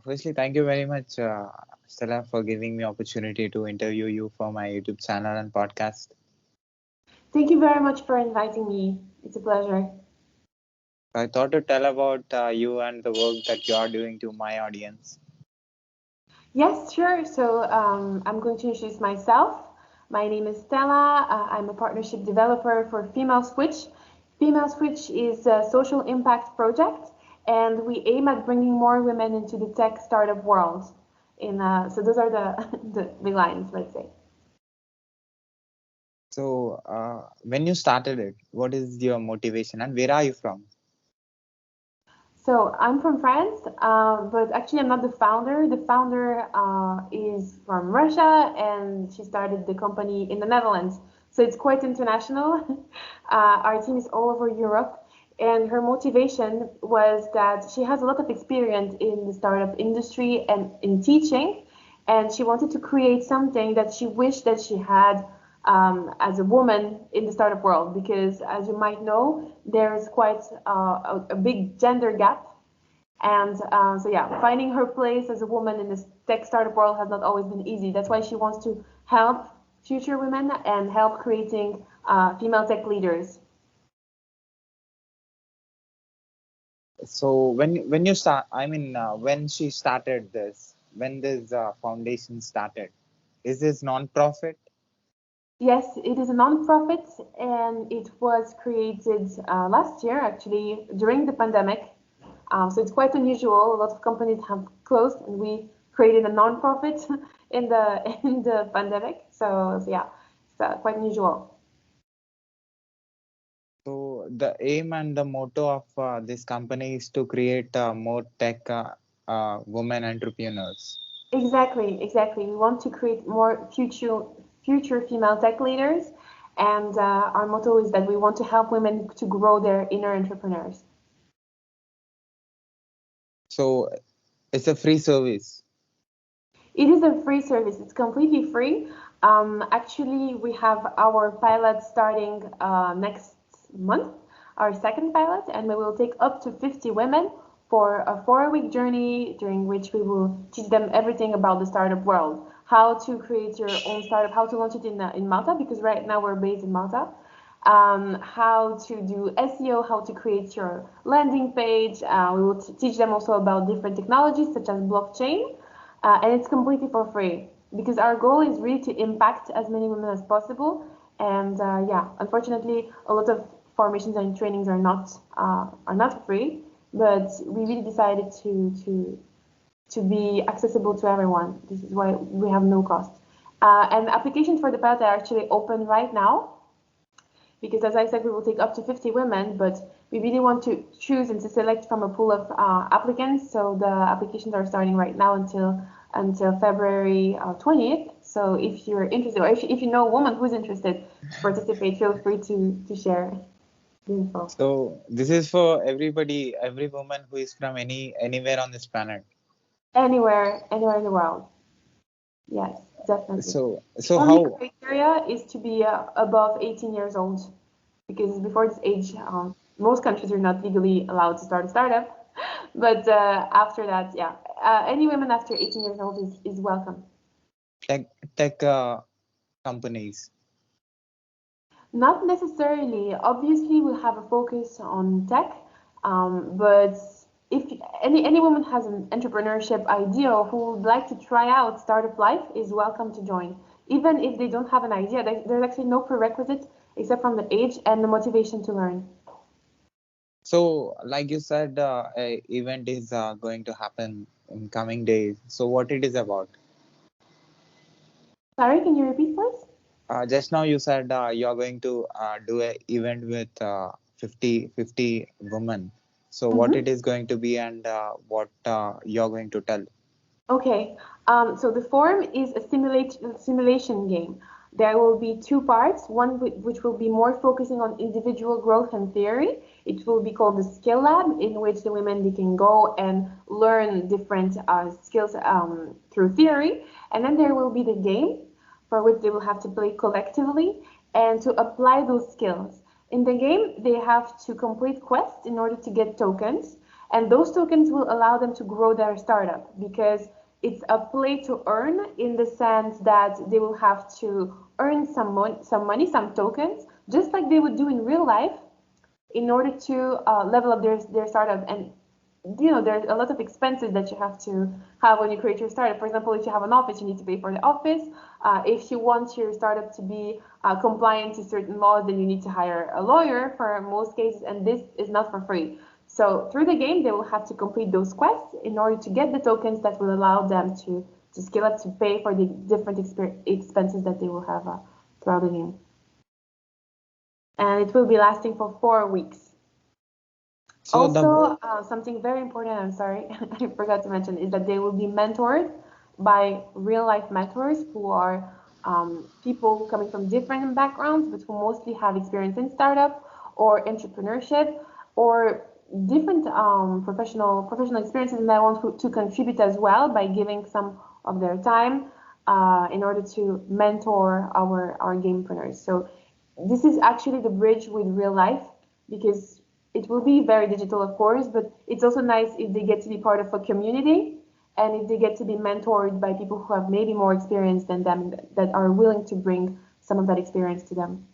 Firstly, thank you very much, Stella, for giving me opportunity to interview you for my YouTube channel and podcast. Thank you very much for inviting me. It's a pleasure. I thought to tell about you and the work that you are doing to my audience. Yes, sure. I'm going to introduce myself. My name is Stella. I'm a partnership developer for Female Switch. Female Switch is a social impact project, and we aim at bringing more women into the tech startup world. So those are the the big lines, let's say. So, when you started it, what is your motivation and where are you from? So I'm from France, but actually I'm not the founder. The founder is from Russia, and she started the company in the Netherlands. So it's quite international. Our team is all over Europe, and her motivation was that she has a lot of experience in the startup industry and in teaching, and she wanted to create something that she wished that she had as a woman in the startup world, because as you might know, there's quite a big gender gap. And so, yeah, finding her place as a woman in this tech startup world has not always been easy. That's why she wants to help future women and help creating female tech leaders. So, when you start, when she started this, when this foundation started, is this non-profit? Yes, it is a non-profit, and it was created last year, actually, during the pandemic. So it's quite unusual. A lot of companies have closed, and we created a non-profit in the in the pandemic. So yeah, it's quite unusual. So, the aim and the motto of this company is to create more tech women entrepreneurs. Exactly, exactly. We want to create more future female tech leaders, and our motto is that we want to help women to grow their inner entrepreneurs. So, it's a free service. It is a free service. It's completely free. Actually, we have our pilot starting next month, our second pilot, and we will take up to 50 women for a 4-week journey during which we will teach them everything about the startup world, how to create your own startup, how to launch it in Malta, because right now we're based in Malta. How to do SEO, how to create your landing page. We will teach them also about different technologies such as blockchain, and it's completely for free because our goal is really to impact as many women as possible. And yeah, unfortunately, a lot of formations and trainings are not free, but we really decided to be accessible to everyone. This is why we have no cost. And applications for the pilot are actually open right now because, as I said, we will take up to 50 women, but we really want to choose and to select from a pool of applicants. So the applications are starting right now until February 20th. So if you're interested, or if you know a woman who's interested to participate, feel free to share the info. So this is for everybody, every woman who is from anywhere on this planet. Anywhere in the world. Yes, definitely. The So only how? criteria is to be above 18 years old, because before this age, most countries are not legally allowed to start a startup. But after that, yeah, any women after 18 years old is welcome. Tech tech companies. Not necessarily. Obviously, we have a focus on tech, but if any woman has an entrepreneurship idea or who would like to try out startup life, is welcome to join. Even if they don't have an idea, there's actually no prerequisite except from the age and the motivation to learn. So like you said, a event is going to happen in coming days. So what it is about? Sorry, can you repeat, please? Just now you said you are going to do a event with 50 women. So what Mm-hmm. it is going to be and what you are going to tell? Okay, so the forum is a simulation game. There will be two parts, one which will be more focusing on individual growth and theory. It will be called the Skill Lab, in which the women they can go and learn different skills through theory. And then there will be the game, for which they will have to play collectively and to apply those skills. In the game, they have to complete quests in order to get tokens. And those tokens will allow them to grow their startup because it's a play to earn in the sense that they will have to earn some tokens, just like they would do in real life, in order to level up their startup. And there's a lot of expenses that you have to have when you create your startup. For example, if you have an office, you need to pay for the office. If you want your startup to be compliant to certain laws, then you need to hire a lawyer for most cases, and this is not for free. So through the game, they will have to complete those quests in order to get the tokens that will allow them to scale up, to pay for the different expenses that they will have throughout the game. And it will be lasting for 4 weeks. So the Also, something very important, I'm sorry, I forgot to mention, is that they will be mentored by real life mentors who are people coming from different backgrounds, but who mostly have experience in startup or entrepreneurship or different professional experiences, and they want to contribute as well by giving some of their time in order to mentor our gamepreneurs. So this is actually the bridge with real life because it will be very digital, of course, but it's also nice if they get to be part of a community and if they get to be mentored by people who have maybe more experience than them that are willing to bring some of that experience to them.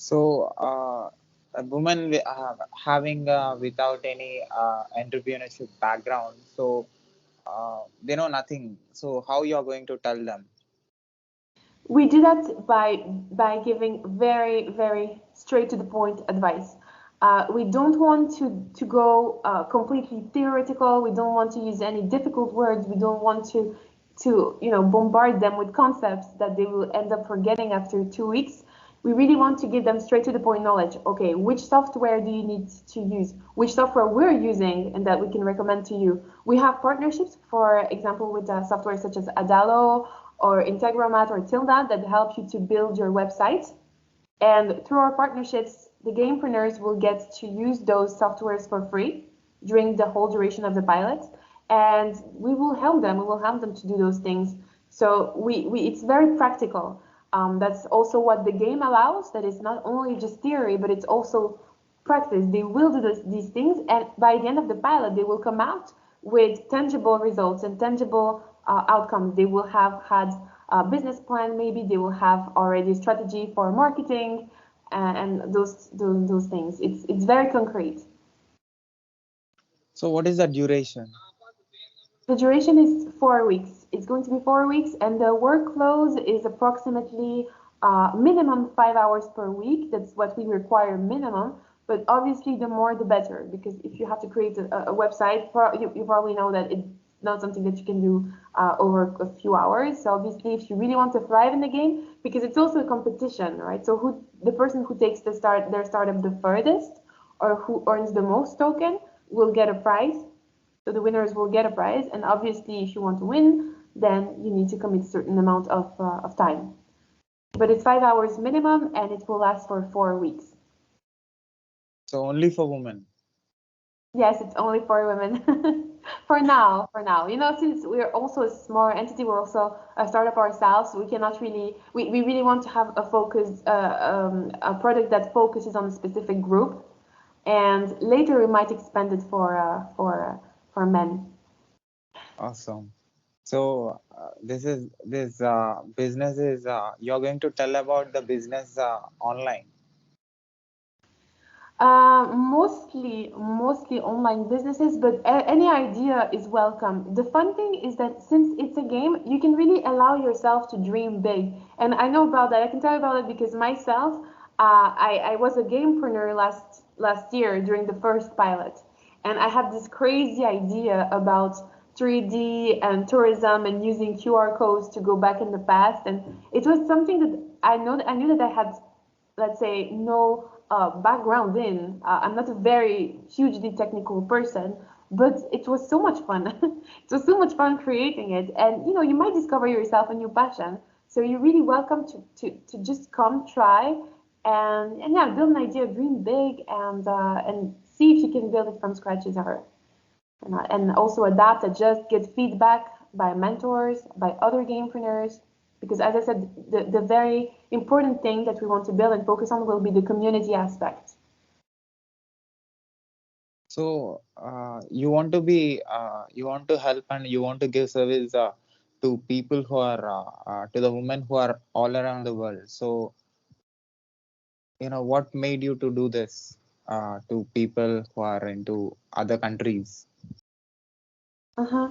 so a woman having without any entrepreneurship background, so they know nothing. So how you are going to tell them? We do that by giving very straight to the point advice. We don't want to go completely theoretical. We don't want to use any difficult words. We don't want to bombard them with concepts that they will end up forgetting after 2 weeks. We really want to give them straight to the point knowledge. Okay, which software do you need to use? Which software we're using and that we can recommend to you? We have partnerships, for example, with software such as Adalo or Integromat or Tilda that help you to build your website. And through our partnerships, the gamepreneurs will get to use those softwares for free during the whole duration of the pilot. And we will help them. We will help them to do those things. So it's very practical. That's also what the game allows. That is not only just theory, but it's also practice. They will do these things, and by the end of the pilot, they will come out with tangible results and tangible outcomes. They will have had a business plan, maybe they will have already a strategy for marketing, and those things. It's very concrete. So what is the duration? The duration is 4 weeks. It's going to be 4 weeks, and the workload is approximately minimum 5 hours per week. That's what we require minimum. But obviously, the more the better, because if you have to create a website, you probably know that it's not something that you can do over a few hours. So obviously, if you really want to thrive in the game, because it's also a competition, right? So the person who takes their startup the furthest or who earns the most token will get a prize. So the winners will get a prize, and obviously, if you want to win, then you need to commit a certain amount of time. But it's 5 hours minimum, and it will last for 4 weeks. So only for women. Yes, it's only for women for now. Since we're also a smaller entity, we're also a startup ourselves. We cannot really, we really want to have a product that focuses on a specific group, and later we might expand it for men. Awesome. So this business is you're going to tell about the business online. Mostly online businesses, but any idea is welcome. The fun thing is that since it's a game, you can really allow yourself to dream big. And I know about that. I can tell you about it because myself, I was a gamepreneur last year during the first pilot, and I had this crazy idea about 3D and tourism and using QR codes to go back in the past, and it was something that I knew that I had, let's say, no background in. I'm not a very hugely technical person, but it was so much fun. It was so much fun creating it, and you might discover yourself a new passion. So you're really welcome to just come try and yeah, build an idea, dream big, and see if you can build it from scratch as ever. And also adapt, adjust, get feedback by mentors, by other gamepreneurs. Because as I said, the very important thing that we want to build and focus on will be the community aspect. So you want to help and you want to give service to people who are to the women who are all around the world. So what made you to do this to people who are into other countries? Uh-huh.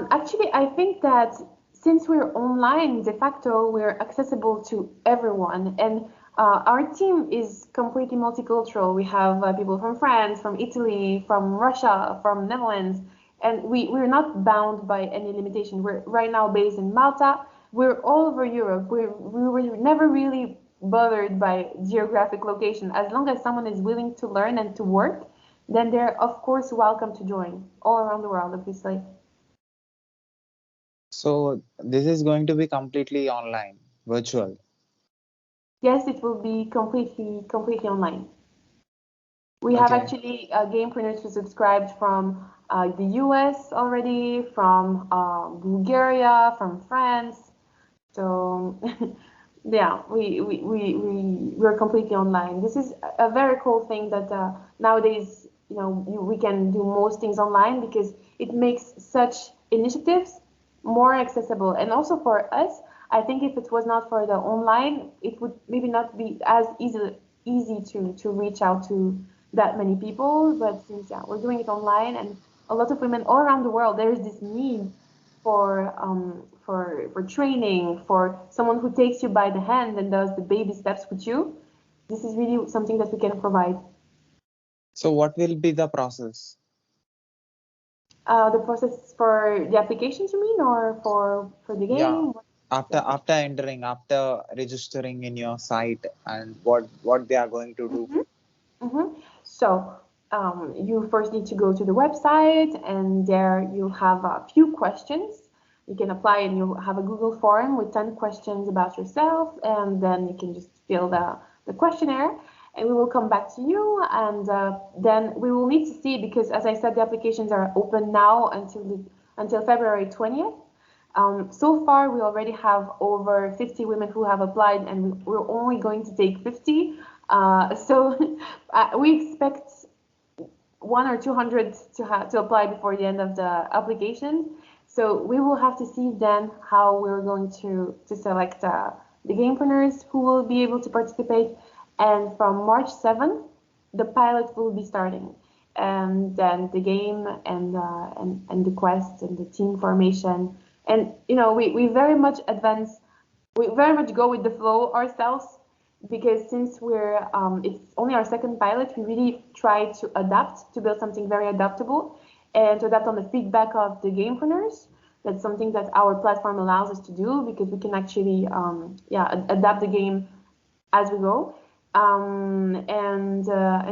Actually, I think that since we're online, de facto, we're accessible to everyone. And our team is completely multicultural. We have people from France, from Italy, from Russia, from Netherlands, and we're not bound by any limitation. We're right now based in Malta. We're all over Europe. We were never really bothered by geographic location. As long as someone is willing to learn and to work, then they're of course welcome to join all around the world, obviously. So this is going to be completely online, virtual. Yes, it will be completely online. We have Okay. actually gamepreneurs who subscribed from the US already, from Bulgaria, from France. So yeah, we're completely online. This is a very cool thing that nowadays, we can do most things online because it makes such initiatives more accessible. And also for us, I think if it was not for the online, it would maybe not be as easy to reach out to that many people. But since yeah, we're doing it online, and a lot of women all around the world, there is this need for training, for someone who takes you by the hand and does the baby steps with you. This is really something that we can provide. So what will be the process? The process for the applications, you mean, or for the Yeah, game? after Yeah. after registering in your site and what they are going to do. Mhm. Mm-hmm. So you first need to go to the website, and there you have a few questions. You can apply, and you have a Google form with 10 questions about yourself, and then you can just fill the questionnaire, and we will come back to you, and then we will need to see because, as I said, the applications are open now until February 20th. So far, we already have over 50 women who have applied, and we're only going to take 50. So we expect 1 or 200 to apply before the end of the application. So we will have to see then how we're going to select the gamepreneurs who will be able to participate. And from March 7th, the pilot will be starting, and then the game and the quest and the team formation. And we very much advance. We very much go with the flow ourselves because since it's only our second pilot, we really try to adapt to build something very adaptable and to adapt on the feedback of the gamepreneurs. That's something that our platform allows us to do because we can actually yeah, adapt the game as we go. And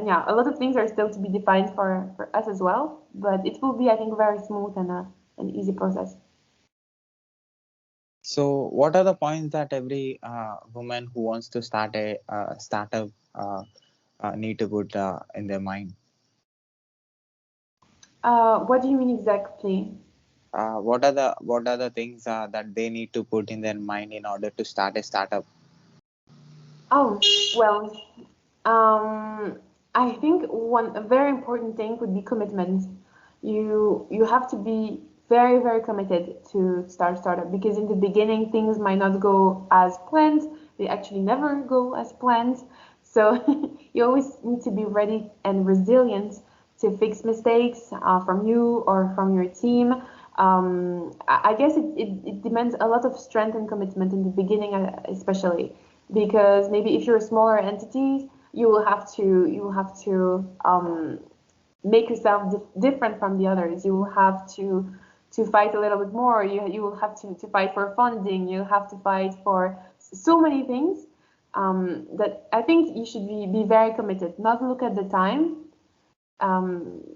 yeah, a lot of things are still to be defined for us as well, but it will be, I think, very smooth and an easy process. So what are the points that every woman who wants to start a startup need to put in their mind? What do you mean exactly? What are the things that they need to put in their mind in order to start a startup? Oh, well, I think one a very important thing would be commitment. You have to be very committed to start startup because in the beginning things might not go as planned. They actually never go as planned. So you always need to be ready and resilient to fix mistakes from you or from your team. I guess it demands a lot of strength and commitment in the beginning, especially because maybe if you're a smaller entity, you will have to make yourself different from the others. You will have to fight a little bit more. You will have to fight for funding. You have to fight for so many things that I think you should be very committed. Not look at the time,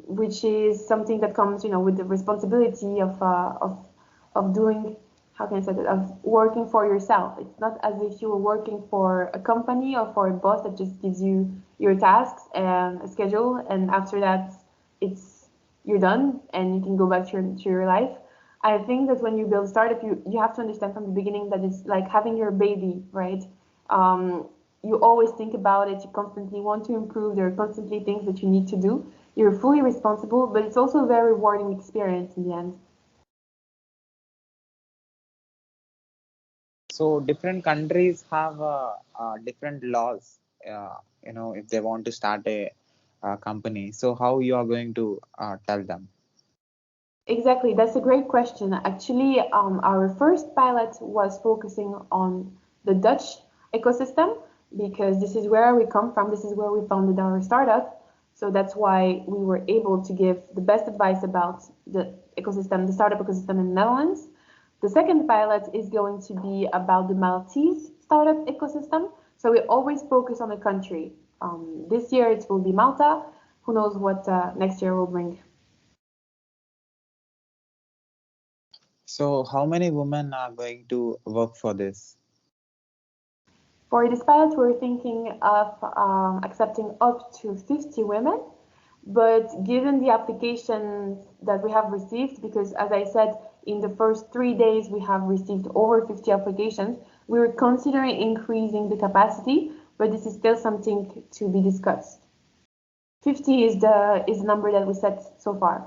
which is something that comes, with the responsibility of doing, how can I say that, of working for yourself. It's not as if you were working for a company or for a boss that just gives you your tasks and a schedule, and after that, it's you're done and you can go back to your life. I think that when you build a startup, you have to understand from the beginning that it's like having your baby, right? Um, you always think about it. You constantly want to improve. There are constantly things that you need to do. You're fully responsible, but it's also a very rewarding experience in the end. So different countries have different laws. If they want to start a company, so how you are going to tell them? Exactly, that's a great question. Actually, our first pilot was focusing on the Dutch ecosystem because this is where we come from, this is where we founded our startup. So that's why we were able to give the best advice about the ecosystem, the startup ecosystem in the Netherlands. The second pilot is going to be about the Maltese startup ecosystem. So we always focus on a country. This year it will be Malta. Who knows what next year will bring? So how many women are going to work for this? For this pilot, we're thinking of accepting up to 50 women, but given the applications that we have received, because as I said, in the first 3 days we have received over 50 applications, we were considering increasing the capacity, but this is still something to be discussed. 50 is the number that we set so far.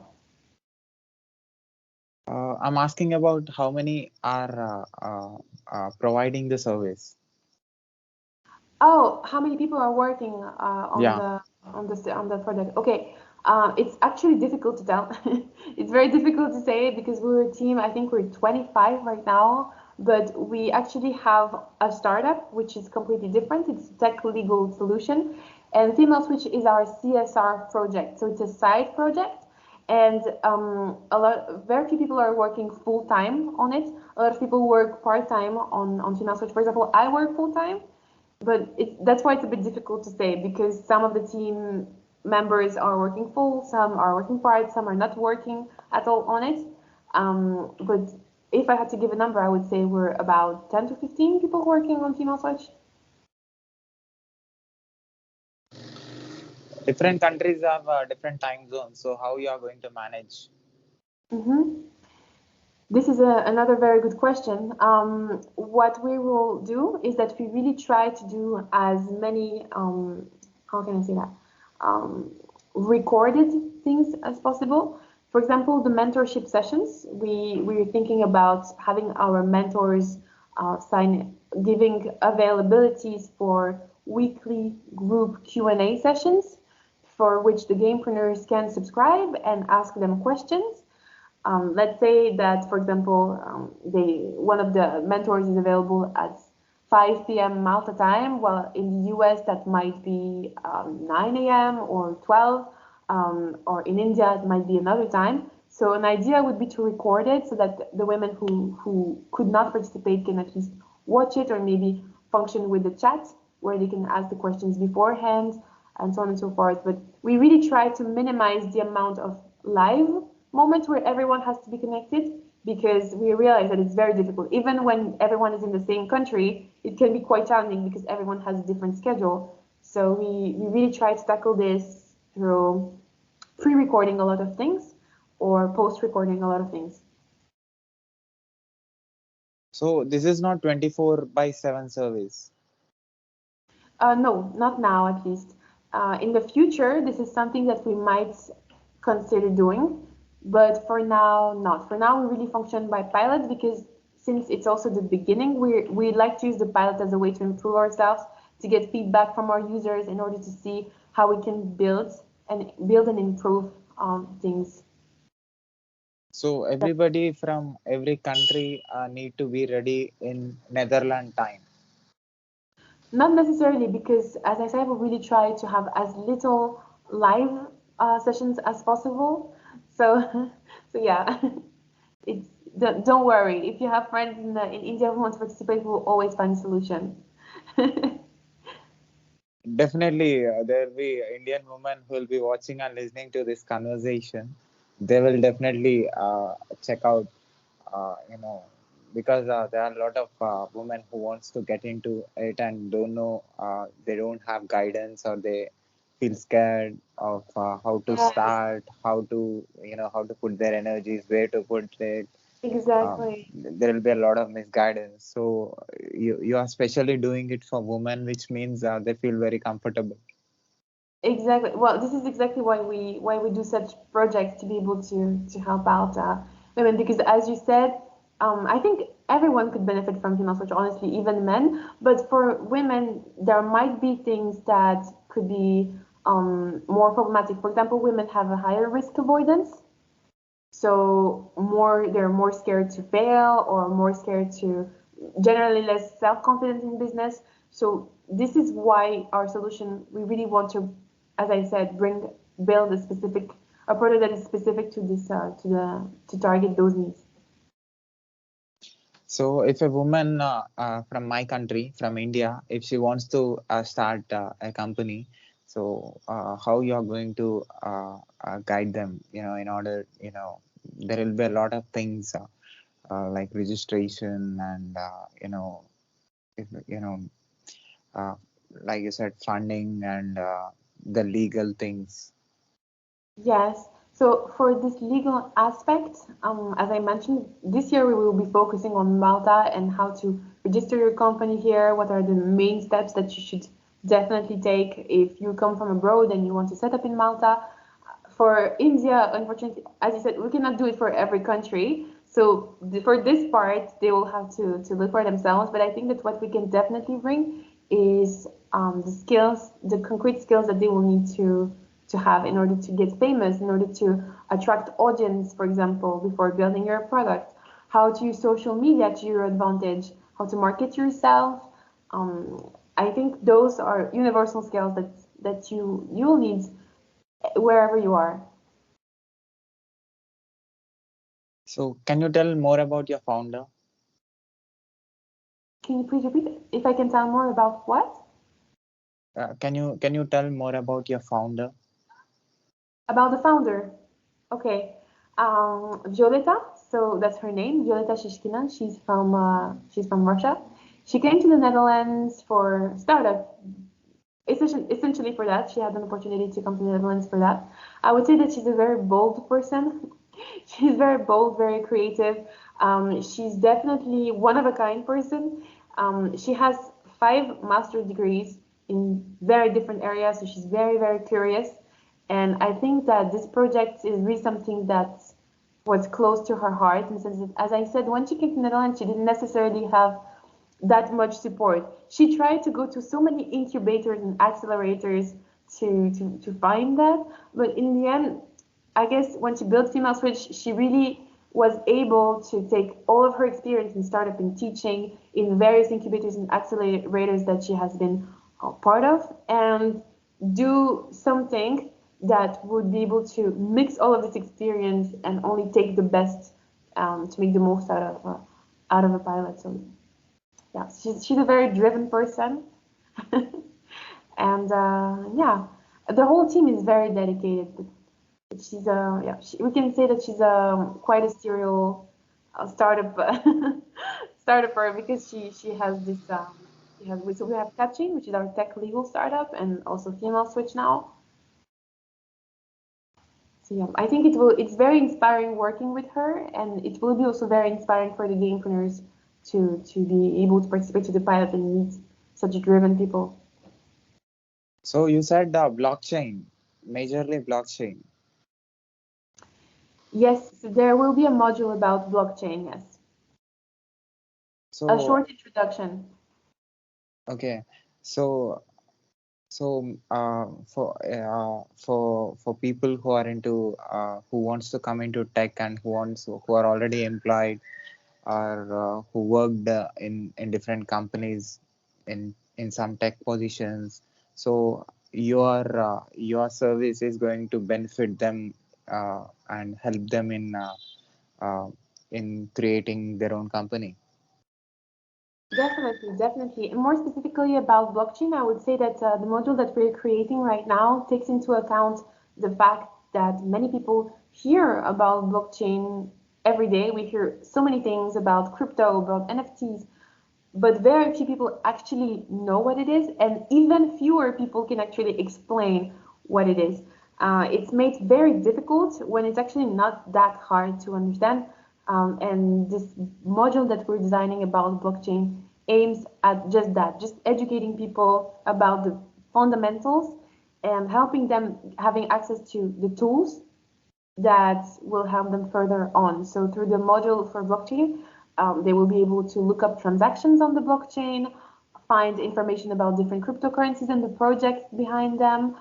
I'm asking about how many are providing the service. Oh, how many people are working Yeah. on the project? Okay, it's actually difficult to tell. It's very difficult to say because we're a team. I think we're 25 right now, but we actually have a startup which is completely different. It's a tech legal solution, and Female Switch is our CSR project. So it's a side project, and very few people are working full time on it. A lot of people work part time on Female Switch. For example, I work full time, but that's why it's a bit difficult to say because some of the team members are working full, some are working part, some are not working at all on it. But if I had to give a number, I would say we're about 10 to 15 people working on Female Switch. Different countries have different time zones. So how you are going to manage? Mm-hmm. This is another very good question. What we will do is that we really try to do as many, how can I say that, um, recorded things as possible. For example, the mentorship sessions, we're thinking about having our mentors giving availabilities for weekly group Q&A sessions for which the gamepreneurs can subscribe and ask them questions. Let's say that, for example, one of the mentors is available at 5 p.m. Malta time, while in the US that might be 9 a.m. or 12, or in India it might be another time. So an idea would be to record it so that the women who could not participate can at least watch it or maybe function with the chat where they can ask the questions beforehand and so on and so forth. But we really try to minimize the amount of live moments where everyone has to be connected because we realize that it's very difficult. Even when everyone is in the same country, it can be quite challenging because everyone has a different schedule. So we really try to tackle this through pre-recording a lot of things or post-recording a lot of things. So this is not 24 by 7 service. No, not now at least. In the future, this is something that we might consider doing, but for now, not. For now, we really function by pilot because since it's also the beginning, we like to use the pilot as a way to improve ourselves, to get feedback from our users in order to see how we can build and improve things. So everybody from every country need to be ready in Netherlands time. Not necessarily because, as I said, we really try to have as little live sessions as possible. So, so yeah, it's don't worry. If you have friends in India who want to participate, we'll always find a solution. Definitely, there will be Indian women who will be watching and listening to this conversation. They will definitely check out, you know, because there are a lot of women who wants to get into it and don't know, they don't have guidance or they feel scared of how to Yes, start, how to, how to put their energies, where to put it. exactly. There will be a lot of misguidance. So you are specially doing it for women, which means they feel very comfortable. Exactly. Well, this is exactly why we do such projects to be able to help out women because, as you said, I think everyone could benefit from female switch. Honestly, even men. But for women, there might be things that could be more problematic. For example, women have a higher risk avoidance, so they're more scared to fail or more scared to generally less self-confident in business. So this is why our solution, we really want to, as I said, build a product that is specific to this to target those needs. So, if a woman from my country, from India, if she wants to start a company, so how you are going to guide them? In order, there will be a lot of things like registration and if, uh, like you said, funding and the legal things. Yes. So for this legal aspect, as I mentioned, this year we will be focusing on Malta and how to register your company here. What are the main steps that you should definitely take if you come from abroad and you want to set up in Malta? For India, unfortunately, as you said, we cannot do it for every country. So for this part, they will have to look for themselves. But I think that what we can definitely bring is the skills, the concrete skills that they will need to have in order to get famous, in order to attract audience, for example, before building your product, how to use social media to your advantage, how to market yourself. I think those are universal skills that you'll need wherever you are. So, can you tell more about your founder? Can you please repeat it? If I can tell more about what? Can you tell more about your founder? About the founder. Okay. Violeta, so that's her name, Violeta Shishkina. She's from Russia. She came to the Netherlands for startup. Essentially for that, she had an opportunity to come to the Netherlands for that. I would say that she's a very bold person. She's very bold, very creative. She's definitely one of a kind person. She has 5 master's degrees in very different areas, so she's very, very curious. And I think that this project is really something that was close to her heart in the sense that, as I said, when she came to the Netherlands, she didn't necessarily have that much support. She tried to go to so many incubators and accelerators to find that, but in the end, I guess when she built Female Switch, she really was able to take all of her experience in startup and teaching in various incubators and accelerators that she has been part of and do something that would be able to mix all of this experience and only take the best to make the most out of a pilot. So yeah, she's a very driven person, and yeah, the whole team is very dedicated. But she's yeah, we can say that she's quite a serial startup startuper because she has this so we have Catching, which is our tech legal startup, and also Female Switch now. So yeah, I think it's very inspiring working with her, and it will be also very inspiring for the gamepreneurs to be able to participate to the pilot and meet such driven people. So you said blockchain, majorly blockchain. Yes, so there will be a module about blockchain, yes. A So short introduction. okay, so for people who are into who wants to come into tech and who are already employed or who worked in different companies in some tech positions, so your service is going to benefit them and help them uh, in creating their own company. Definitely, definitely. And more specifically about blockchain, I would say that the module that we're creating right now takes into account the fact that many people hear about blockchain every day. We hear so many things about crypto, about NFTs, but very few people actually know what it is, and even fewer people can actually explain what it is. It's made very difficult when it's actually not that hard to understand. And this module that we're designing about blockchain aims at just that, just educating people about the fundamentals and helping them having access to the tools that will help them further on. So through the module for blockchain, they will be able to look up transactions on the blockchain, find information about different cryptocurrencies and the projects behind them.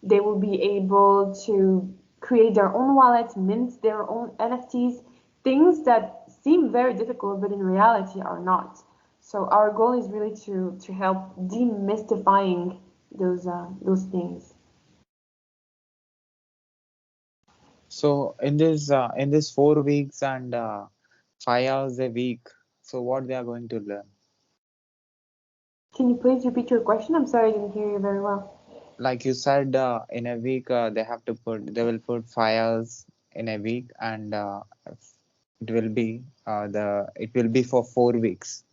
They will be able to create their own wallets, mint their own NFTs, things that seem very difficult, but in reality are not. So our goal is really to help demystifying those things. So in this 4 weeks and 5 hours a week, so what they are going to learn? Can you please repeat your question? I'm sorry I didn't hear you very well. Like you said, in a week they will put 5 hours in a week, and it will be for 4 weeks,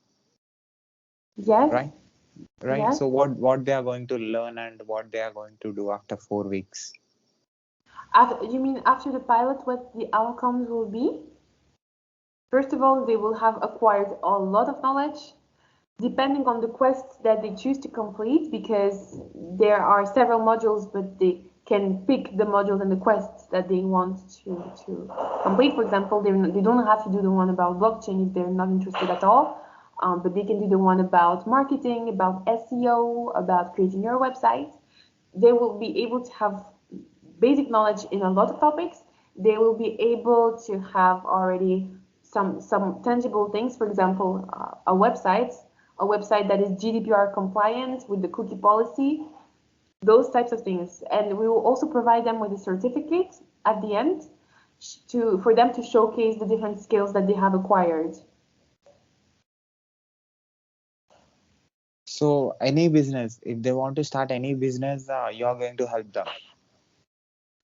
Yes, right? Right. yes. So what they are going to learn and what they are going to do after 4 weeks? You mean after the pilot, what the outcomes will be? First of all, they will have acquired a lot of knowledge, depending on the quests that they choose to complete, because there are several modules, but they can pick the modules and the quests that they want to complete. For example, they don't have to do the one about blockchain if they're not interested at all, but they can do the one about marketing, about SEO, about creating your website. They will be able to have basic knowledge in a lot of topics. They will be able to have already some tangible things. For example, a website that is GDPR compliant with the cookie policy, those types of things. And we will also provide them with a certificate at the end to for them to showcase the different skills that they have acquired. So any business, if they want to start any business, you're going to help them.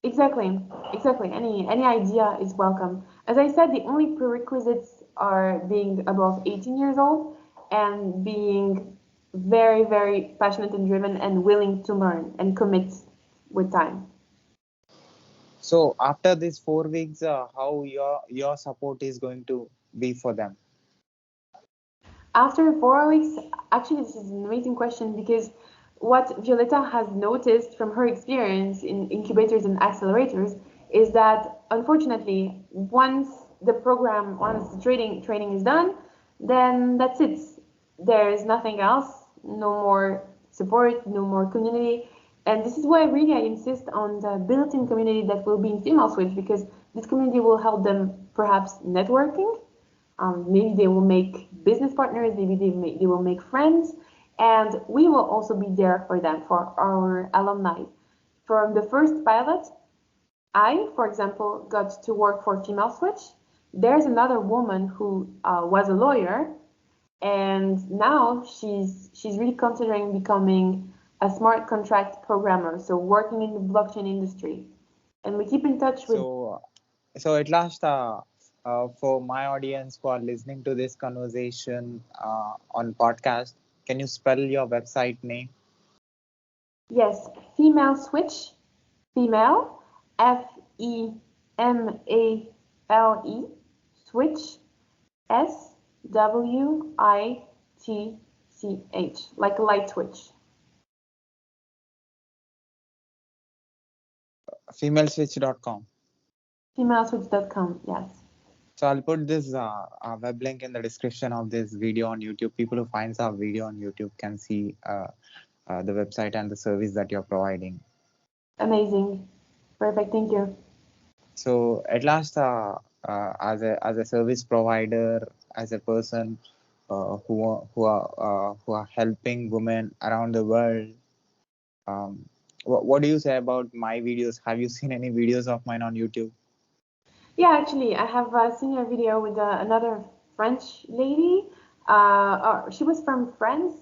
Exactly, exactly. Any idea is welcome. As I said, the only prerequisites are being above 18 years old and being very, very passionate and driven and willing to learn and commit with time. So after these 4 weeks, how your support is going to be for them? After 4 weeks, actually, this is an amazing question because what Violetta has noticed from her experience in incubators and accelerators is that unfortunately, once the training is done, then that's it. There is nothing else, no more support, no more community. And this is why really I insist on the built-in community that will be in Female Switch because this community will help them perhaps networking, maybe they will make business partners, maybe they will make friends, and we will also be there for them, for our alumni. From the first pilot, I, for example, got to work for Female Switch. There's another woman who was a lawyer, and now she's really considering becoming a smart contract programmer, so working in the blockchain industry. And we keep in touch with. So so at last, for my audience who are listening to this conversation on podcast, can you spell your website name? Yes, Female Switch, female, FEMALE, switch, SWITCH, like a light switch. Femaleswitch.com. Femaleswitch.com, yes. So I'll put this web link in the description of this video on YouTube. People who finds our video on YouTube can see the website and the service that you're providing. Amazing. Perfect, thank you. So at last, as a service provider, as a person who are helping women around the world, what do you say about my videos? Have you seen any videos of mine on YouTube? Yeah, actually, I have seen a video with another French lady. She was from France.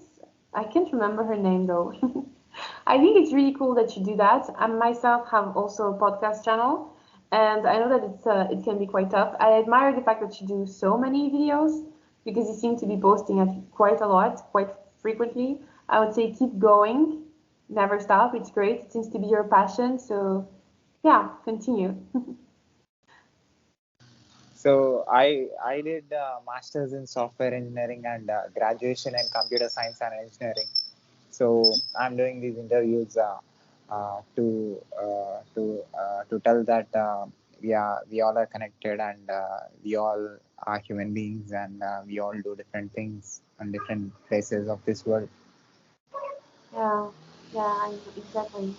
I can't remember her name though. I think it's really cool that you do that. I myself have also a podcast channel, and I know that it can be quite tough. I admire the fact that you do so many videos because you seem to be posting it quite a lot, quite frequently. I would say keep going, never stop. It's great. It seems to be your passion. So yeah, continue. So I did masters in software engineering and graduation in computer science and engineering. So I'm doing these interviews to tell that we all are connected, and we all are human beings, and we all do different things on different places of this world. Yeah, yeah, I know, exactly.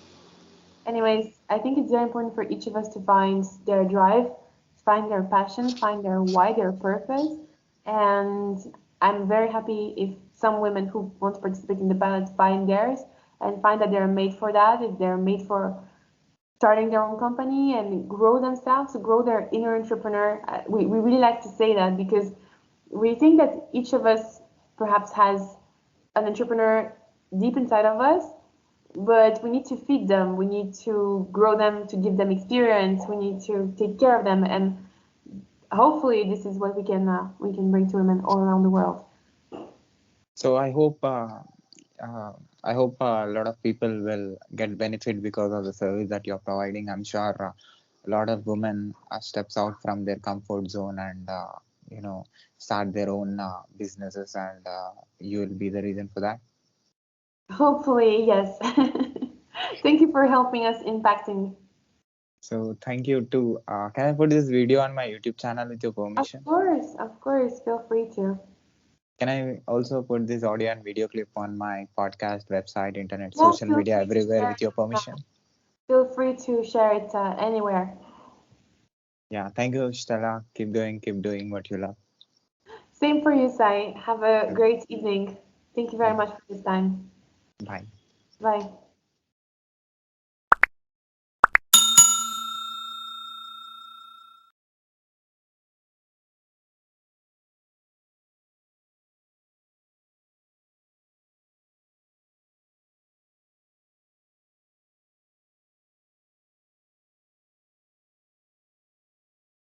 Anyways, I think it's very important for each of us to find their drive, find their passion, find their why, their purpose. And I'm very happy if some women who want to participate in the pilot find theirs and find that they're made for that, if they're made for starting their own company and grow themselves, grow their inner entrepreneur. We really like to say that because we think that each of us perhaps has an entrepreneur deep inside of us, but we need to feed them, we need to grow them, to give them experience, we need to take care of them, and hopefully this is what we can bring to women all around the world. So uh, I hope a lot of people will get benefit because of the service that you're providing. I'm sure a lot of women steps out from their comfort zone, and start their own businesses, and you will be the reason for that. Hopefully, yes. Thank you for helping us impacting. So thank you too. Can I put this video on my YouTube channel with your permission? Of course, feel free to. Can I also put this audio and video clip on my podcast, website, internet, Yeah, social feel media, free to everywhere share with your it. permission? Feel free to share it anywhere. Yeah, thank you, Stella. Keep doing what you love. Same for you, Sai. Have a Yeah, great evening. Thank you very yeah. much for this time. Bye. Bye.